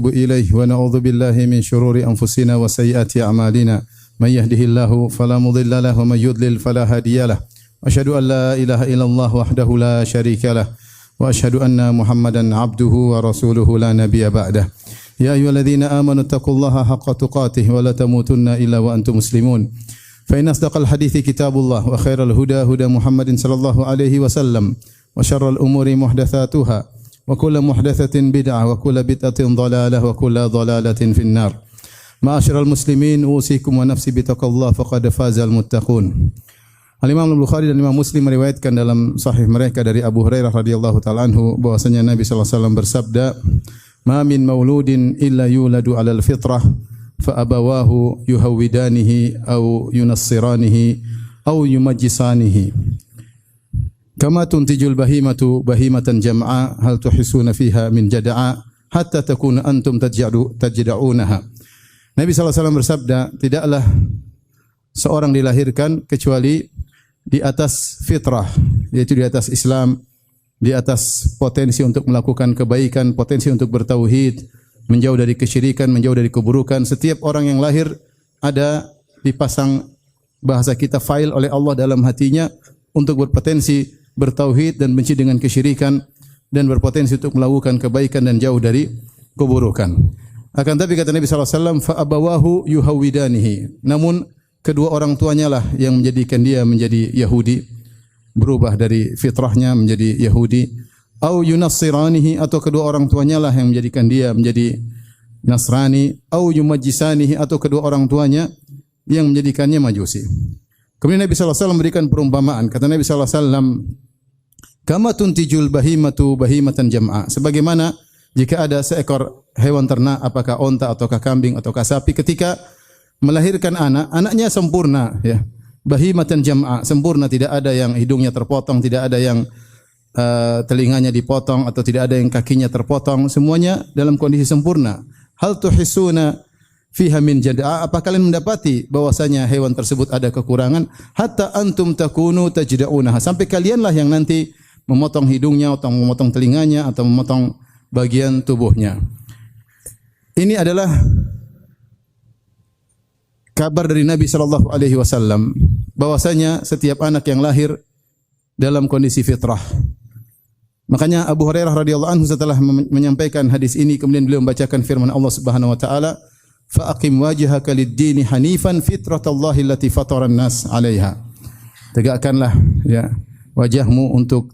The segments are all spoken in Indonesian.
ونتوب إليه ونعوذ بالله من شرور أنفسنا وسيئات أعمالنا من يهده الله فلا مضل له ومن يضلل فلا هادي له أشهد أن لا إله إلا الله وحده لا شريك له وأشهد أن محمدا عبده ورسوله لا نبي بعده يا أيها الذين آمنوا اتقوا الله حق تقاته ولا تموتن إلا وأنتم مسلمون فإن أصدق الحديث كتاب الله وخير الهدى هدى محمد صلى الله عليه وسلم وشر الأمور محدثاتها وكل محدثة بدعة وكل بدعة ضلالة وكل ضلالة في النار معاشر المسلمين أوصيكم ونفسي بتقوى الله فقد فاز المتقون. Al-Imam Al-Bukhari dan Imam Muslim meriwayatkan dalam sahih mereka dari Abu Hurairah radhiyallahu taala anhu bahwasanya Nabi sallallahu alaihi wasallam bersabda, "Ma min mauludin illa yuladu 'alal fitrah fa abawahu yuhawwidanihi aw yunassiranihi aw yumajjisanihi. Kama tuntijul bahimatu bahimatan jam'a hal tuhisuna fiha min jada'a hatta takuna antum tajda'unaha." Nabi sallallahu alaihi wasallam bersabda, tidaklah seorang dilahirkan kecuali di atas fitrah, yaitu di atas Islam, di atas potensi untuk melakukan kebaikan, potensi untuk bertauhid, menjauh dari kesyirikan, menjauh dari keburukan. Setiap orang yang lahir ada dipasang bahasa kita file oleh Allah dalam hatinya untuk berpotensi bertauhid dan benci dengan kesyirikan dan berpotensi untuk melakukan kebaikan dan jauh dari keburukan. Akan tapi kata Nabi sallallahu alaihi wasallam, fa abawahu yuhawwidanihi. Namun kedua orang tuanya lah yang menjadikan dia menjadi Yahudi, berubah dari fitrahnya menjadi Yahudi. Au yunassiranihi, atau kedua orang tuanya lah yang menjadikan dia menjadi Nasrani. Au yumajjisanihi, atau kedua orang tuanya yang menjadikannya Majusi. Kemudian Nabi sallallahu alaihi wasallam memberikan perumpamaan. Kata Nabi sallallahu alaihi wasallam, kama tuntijul bahimatu bahimatan jam'a. Sebagaimana jika ada seekor hewan ternak, apakah onta ataukah kambing ataukah sapi, ketika melahirkan anak, anaknya sempurna, ya. Bahimatan jam'a, sempurna, tidak ada yang hidungnya terpotong, tidak ada yang telinganya dipotong atau tidak ada yang kakinya terpotong, semuanya dalam kondisi sempurna. Hal tuhisuna fiha min jada'a, apa kalian mendapati bahwasanya hewan tersebut ada kekurangan? Hatta antum takunu tajda'unaha, sampai kalianlah yang nanti memotong hidungnya atau memotong telinganya atau memotong bagian tubuhnya. Ini adalah kabar dari Nabi sallallahu alaihi wasallam bahwasanya setiap anak yang lahir dalam kondisi fitrah. Makanya Abu Hurairah radhiyallahu anhu setelah menyampaikan hadis ini kemudian beliau membacakan firman Allah Subhanahu wa taala, "Fa aqim wajhaka lid-dini hanifan fitratallahi allati fataran nas 'alaiha." Tegakkanlah ya wajahmu untuk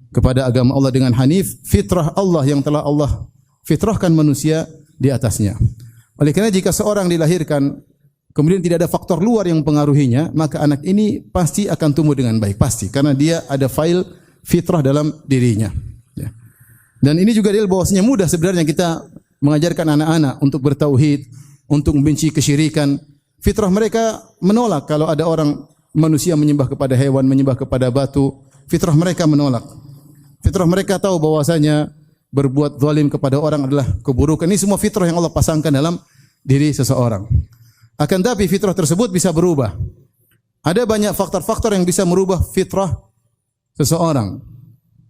kepada agama Allah dengan hanif, fitrah Allah yang telah Allah fitrahkan manusia di atasnya. Oleh karena jika seorang dilahirkan kemudian tidak ada faktor luar yang mempengaruhinya, maka anak ini pasti akan tumbuh dengan baik, pasti, karena dia ada file fitrah dalam dirinya. Ya. Dan ini juga dia bahwasanya mudah sebenarnya kita mengajarkan anak-anak untuk bertauhid, untuk membenci kesyirikan. Fitrah mereka menolak kalau ada orang manusia menyembah kepada hewan, menyembah kepada batu. Fitrah mereka menolak. Fitrah mereka tahu bahwasanya berbuat zalim kepada orang adalah keburukan. Ini semua fitrah yang Allah pasangkan dalam diri seseorang. Akan tapi fitrah tersebut bisa berubah. Ada banyak faktor-faktor yang bisa merubah fitrah seseorang.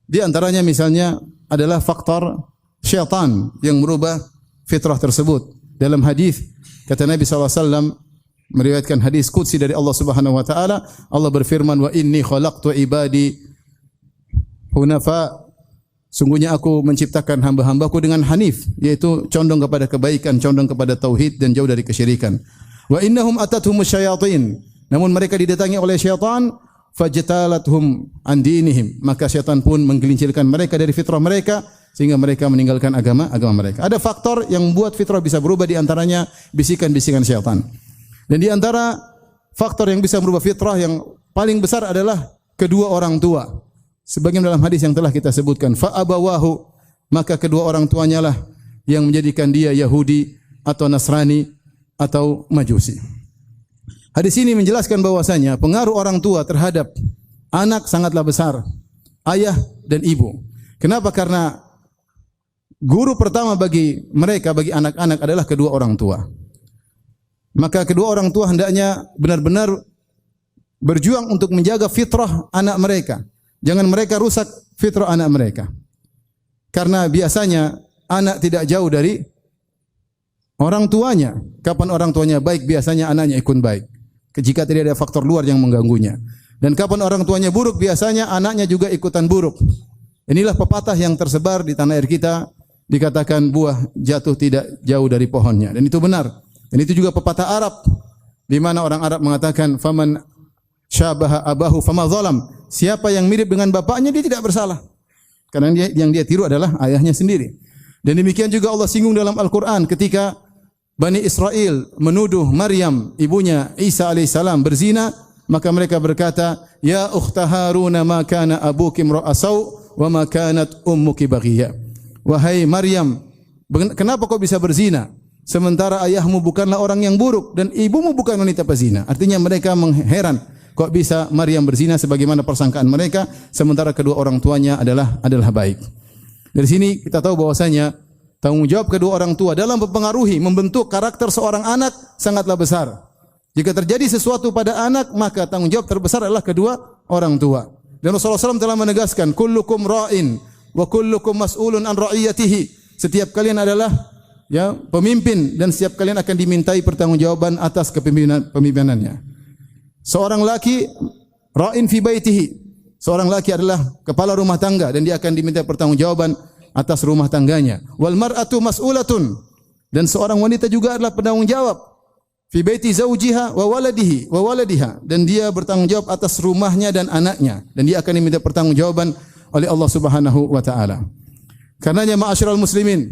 Di antaranya misalnya adalah faktor syaitan yang merubah fitrah tersebut. Dalam hadis kata Nabi sallallahu alaihi wasallam meriwayatkan hadis qudsi dari Allah Subhanahu wa taala, Allah berfirman, "Wa inni khalaqtu ibadi hunafa." Sungguhnya aku menciptakan hamba-hambaku dengan hanif, yaitu condong kepada kebaikan, condong kepada tauhid dan jauh dari kesyirikan. Wa innahum atathumus syayatin. Namun mereka didatangi oleh syaitan, fajtalathum an dinihim. Maka syaitan pun menggelincirkan mereka dari fitrah mereka sehingga mereka meninggalkan agama mereka. Ada faktor yang membuat fitrah bisa berubah, di antaranya bisikan-bisikan syaitan. Dan di antara faktor yang bisa merubah fitrah yang paling besar adalah kedua orang tua. Sebagaimana dalam hadis yang telah kita sebutkan, fa abawahu, maka kedua orang tuanya lah yang menjadikan dia Yahudi atau Nasrani atau Majusi. Hadis ini menjelaskan bahwasanya pengaruh orang tua terhadap anak sangatlah besar, ayah dan ibu. Kenapa? Karena guru pertama bagi mereka, bagi anak-anak adalah kedua orang tua. Maka kedua orang tua hendaknya benar-benar berjuang untuk menjaga fitrah anak mereka. Jangan mereka rusak fitrah anak mereka. Karena biasanya anak tidak jauh dari orang tuanya. Kapan orang tuanya baik, biasanya anaknya ikut baik. Jika tidak ada faktor luar yang mengganggunya. Dan kapan orang tuanya buruk, biasanya anaknya juga ikutan buruk. Inilah pepatah yang tersebar di tanah air kita, dikatakan buah jatuh tidak jauh dari pohonnya. Dan itu benar. Dan itu juga pepatah Arab, di mana orang Arab mengatakan, faman syabaha abahu fama zalam. Siapa yang mirip dengan bapaknya, dia tidak bersalah. Karena yang dia tiru adalah ayahnya sendiri. Dan demikian juga Allah singgung dalam Al-Quran ketika Bani Israel menuduh Maryam, ibunya Isa alaihissalam, berzina, maka mereka berkata, ya ukhta Harun ma kana abuki imra'a saw wa ma kanat ummuki baghiya. Wahai Maryam, kenapa kau bisa berzina sementara ayahmu bukanlah orang yang buruk dan ibumu bukan wanita pezina? Artinya mereka mengheran, kok bisa Maryam berzina sebagaimana persangkaan mereka sementara kedua orang tuanya adalah baik. Dari sini kita tahu bahwasanya tanggung jawab kedua orang tua dalam mempengaruhi, membentuk karakter seorang anak sangatlah besar. Jika terjadi sesuatu pada anak, maka tanggung jawab terbesar adalah kedua orang tua. Dan Rasulullah SAW telah menegaskan, kullukum ra'in wa kullukum mas'ulun an ra'iyatihi. Setiap kalian adalah pemimpin dan setiap kalian akan dimintai pertanggungjawaban atas kepemimpinannya. Seorang laki ra'in fi baitihi. Seorang laki adalah kepala rumah tangga dan dia akan diminta pertanggungjawaban atas rumah tangganya. Wal mar'atu mas'ulatun, dan seorang wanita juga adalah penanggung jawab fi baiti zaujiha wa waladiha, dan dia bertanggung jawab atas rumahnya dan anaknya, dan dia akan diminta pertanggungjawaban oleh Allah Subhanahu wa taala. Karenanya ma'asyiral muslimin,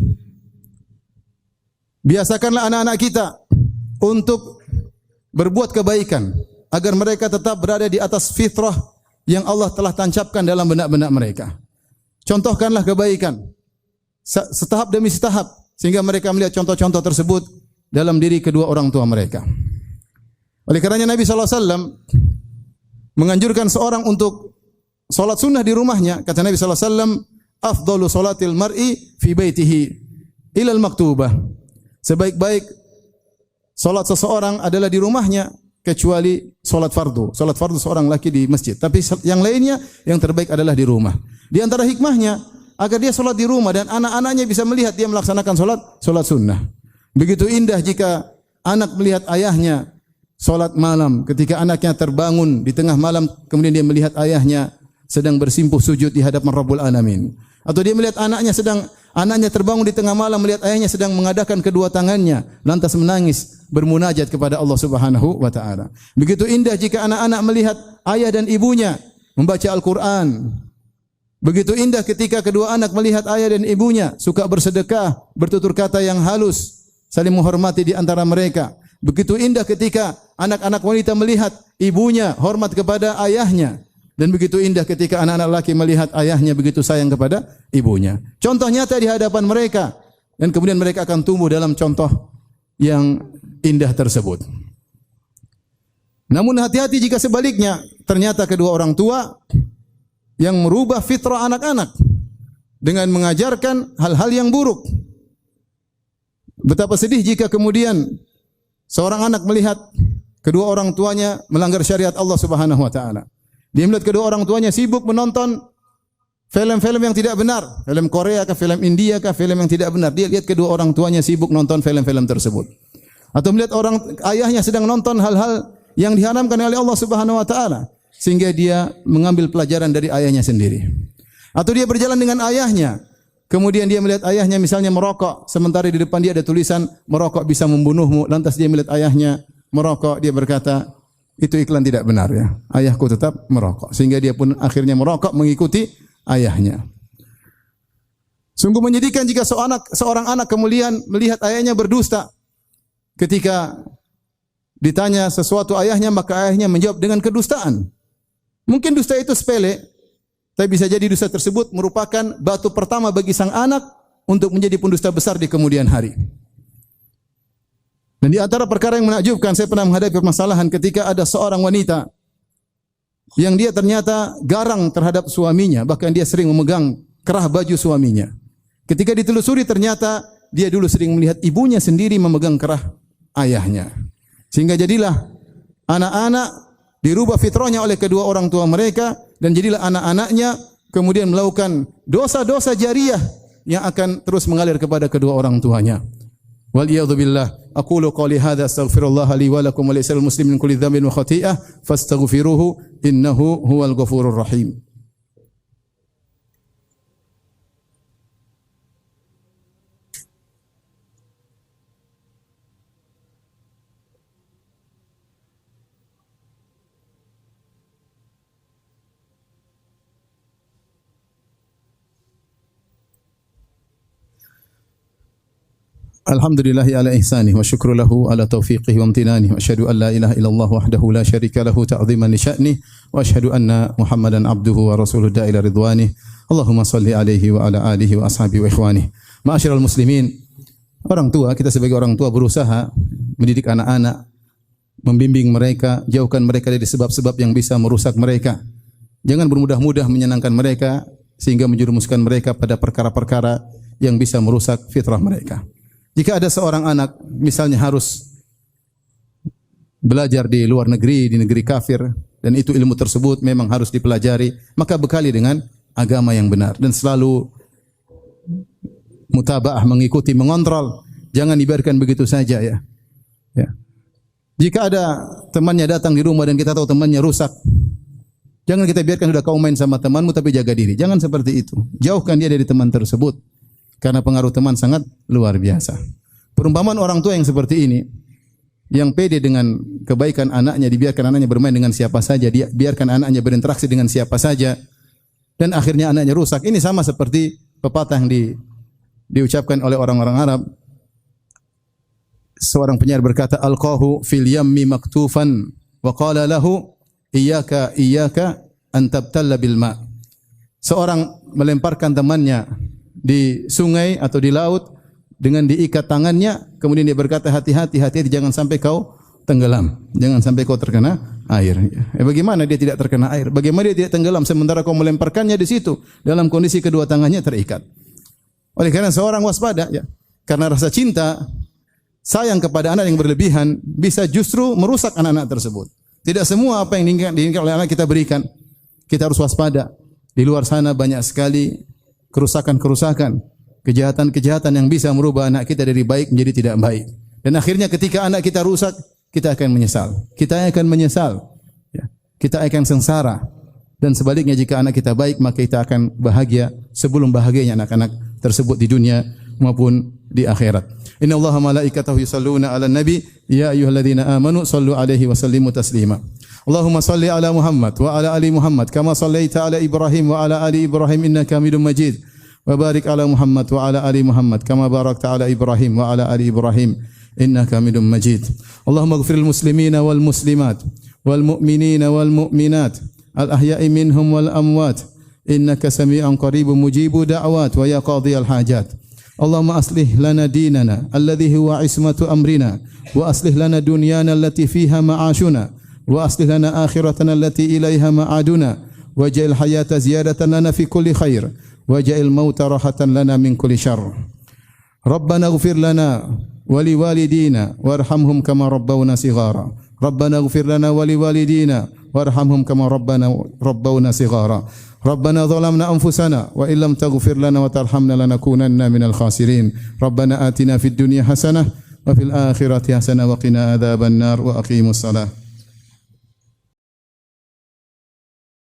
biasakanlah anak-anak kita untuk berbuat kebaikan agar mereka tetap berada di atas fitrah yang Allah telah tancapkan dalam benak-benak mereka. Contohkanlah kebaikan setahap demi setahap sehingga mereka melihat contoh-contoh tersebut dalam diri kedua orang tua mereka. Oleh karenanya Nabi SAW menganjurkan seorang untuk salat sunnah di rumahnya. Kata Nabi SAW, afdalu salatil mar'i fi baitihi ilal maktubah. Sebaik-baik salat seseorang adalah di rumahnya kecuali salat fardu. Salat fardu seorang laki di masjid. Tapi yang lainnya yang terbaik adalah di rumah. Di antara hikmahnya agar dia salat di rumah dan anak-anaknya bisa melihat dia melaksanakan salat sunnah. Begitu indah jika anak melihat ayahnya salat malam, ketika anaknya terbangun di tengah malam kemudian dia melihat ayahnya sedang bersimpuh sujud di hadapan Rabbul Alamin. Atau dia melihat anaknya terbangun di tengah malam melihat ayahnya sedang mengadakan kedua tangannya lantas menangis bermunajat kepada Allah Subhanahu wa taala. Begitu indah jika anak-anak melihat ayah dan ibunya membaca Al-Qur'an. Begitu indah ketika kedua anak melihat ayah dan ibunya suka bersedekah, bertutur kata yang halus, saling menghormati di antara mereka. Begitu indah ketika anak-anak wanita melihat ibunya hormat kepada ayahnya. Dan begitu indah ketika anak-anak laki melihat ayahnya begitu sayang kepada ibunya. Contoh nyata di hadapan mereka. Dan kemudian mereka akan tumbuh dalam contoh yang indah tersebut. Namun hati-hati jika sebaliknya, ternyata kedua orang tua yang merubah fitrah anak-anak dengan mengajarkan hal-hal yang buruk. Betapa sedih jika kemudian seorang anak melihat kedua orang tuanya melanggar syariat Allah Subhanahu wa taala. Dia melihat kedua orang tuanya sibuk menonton film-film yang tidak benar, film Korea kah, film India kah, film yang tidak benar. Dia lihat kedua orang tuanya sibuk nonton film-film tersebut. Atau melihat ayahnya sedang nonton hal-hal yang diharamkan oleh Allah Subhanahu wa taala sehingga dia mengambil pelajaran dari ayahnya sendiri. Atau dia berjalan dengan ayahnya, kemudian dia melihat ayahnya misalnya merokok, sementara di depan dia ada tulisan merokok bisa membunuhmu. Lantas dia melihat ayahnya merokok, dia berkata, itu iklan tidak benar ya. Ayahku tetap merokok. Sehingga dia pun akhirnya merokok mengikuti ayahnya. Sungguh menyedihkan jika seorang anak kemudian melihat ayahnya berdusta. Ketika ditanya sesuatu ayahnya, maka ayahnya menjawab dengan kedustaan. Mungkin dusta itu sepele, tapi bisa jadi dusta tersebut merupakan batu pertama bagi sang anak untuk menjadi pendusta besar di kemudian hari. Dan di antara perkara yang menakjubkan, saya pernah menghadapi permasalahan ketika ada seorang wanita yang dia ternyata garang terhadap suaminya, bahkan dia sering memegang kerah baju suaminya. Ketika ditelusuri ternyata dia dulu sering melihat ibunya sendiri memegang kerah ayahnya. Sehingga jadilah anak-anak dirubah fitrahnya oleh kedua orang tua mereka dan jadilah anak-anaknya kemudian melakukan dosa-dosa jariah yang akan terus mengalir kepada kedua orang tuanya. wal iyadhu billah. Aqulu qawli hadza astaghfirullah li wa lakum wa lisal muslimin min kulli dhanbin wa khati'ah fastaghfiruhu innahu huwal ghafurur rahim. Alhamdulillahi ala ihsanih wa syukru lahu ala taufiqihi wa amtinanih wa asyhadu an la ilaha illallah wahdahu la syarika lahu ta'ziman li sya'nih wa asyhadu anna Muhammadan abduhu wa rasuluhu da'ila ridwanih. Allahumma salli alaihi wa ala alihi wa ashabihi wa ikhwanih. Ma'asyiral muslimin, orang tua, kita sebagai orang tua berusaha mendidik anak-anak, membimbing mereka, jauhkan mereka dari sebab-sebab yang bisa merusak mereka. Jangan bermudah-mudah menyenangkan mereka sehingga menjerumuskan mereka pada perkara-perkara yang bisa merusak fitrah mereka. Jika ada seorang anak misalnya harus belajar di luar negeri, di negeri kafir, dan itu ilmu tersebut memang harus dipelajari, maka bekali dengan agama yang benar dan selalu mutabaah, mengikuti, mengontrol. Jangan dibiarkan begitu saja ya. Jika ada temannya datang di rumah dan kita tahu temannya rusak, jangan kita biarkan sudah kau main sama temanmu tapi jaga diri. Jangan seperti itu. Jauhkan dia dari teman tersebut. Karena pengaruh teman sangat luar biasa. Perumpamaan orang tua yang seperti ini, yang pede dengan kebaikan anaknya, dibiarkan anaknya bermain dengan siapa saja, dia biarkan anaknya berinteraksi dengan siapa saja, dan akhirnya anaknya rusak. Ini sama seperti pepatah yang diucapkan oleh orang-orang Arab. Seorang penyair berkata, alqahu fil yammi maktufan wa qala lahu iyyaka an tabtalla bil ma. Seorang melemparkan temannya di sungai atau di laut dengan diikat tangannya, kemudian dia berkata, hati-hati jangan sampai kau tenggelam, jangan sampai kau terkena air. Bagaimana dia tidak terkena air? Bagaimana dia tidak tenggelam sementara kau melemparkannya di situ dalam kondisi kedua tangannya terikat? Oleh karena seorang waspada ya, karena rasa cinta, sayang kepada anak yang berlebihan bisa justru merusak anak-anak tersebut. Tidak semua apa yang diinginkan oleh anak kita berikan. Kita harus waspada. Di luar sana banyak sekali kerusakan-kerusakan, kejahatan-kejahatan yang bisa merubah anak kita dari baik menjadi tidak baik. Dan akhirnya ketika anak kita rusak, kita akan menyesal. Kita akan menyesal. Ya. Kita akan sengsara. Dan sebaliknya jika anak kita baik, maka kita akan bahagia sebelum bahagianya anak-anak tersebut di dunia maupun di akhirat. Inna Allaha malaikatahu yusalluna 'alan nabi ya ayyuhalladzina amanu sallu 'alaihi wa sallimu taslima. Allahumma salli ala Muhammad wa ala ali Muhammad kama sallaita ala Ibrahim wa ala ali Ibrahim innaka Hamidum Majid. Wa barik ala Muhammad wa ala ali Muhammad kama barakta ala Ibrahim wa ala ali Ibrahim innaka Hamidum Majid. Allahumma ighfiril muslimina wal muslimat wal mu'minina wal mu'minat al ahya'i minhum wal amwat innaka sami'un qaribun mujibu da'wat wa ya qadhiyal hajat. Allahumma aslih lana dinana alladhi huwa ismatu amrina wa aslih lana dunyana allati fiha ma'ashuna wa aslih lana akhiratana allati ilaiha ma'aduna waj'al hayata ziyadatan lana fi kulli khair waj'al mauta rahatan lana min kulli syarr. Rabbana ighfir lana wa liwalidina warhamhum kama rabbawna shighara. Rabbana ighfir lana wa liwalidina warhamhum kama rabbawna shighara. Rabbana zalamna anfusana wa illam taghfir lana wa tarhamna lanakunanna minal khasirin. Rabbana atina fid dunya hasanah wa fil akhirati hasanah wa qina adzaban nar wa aqimus salah.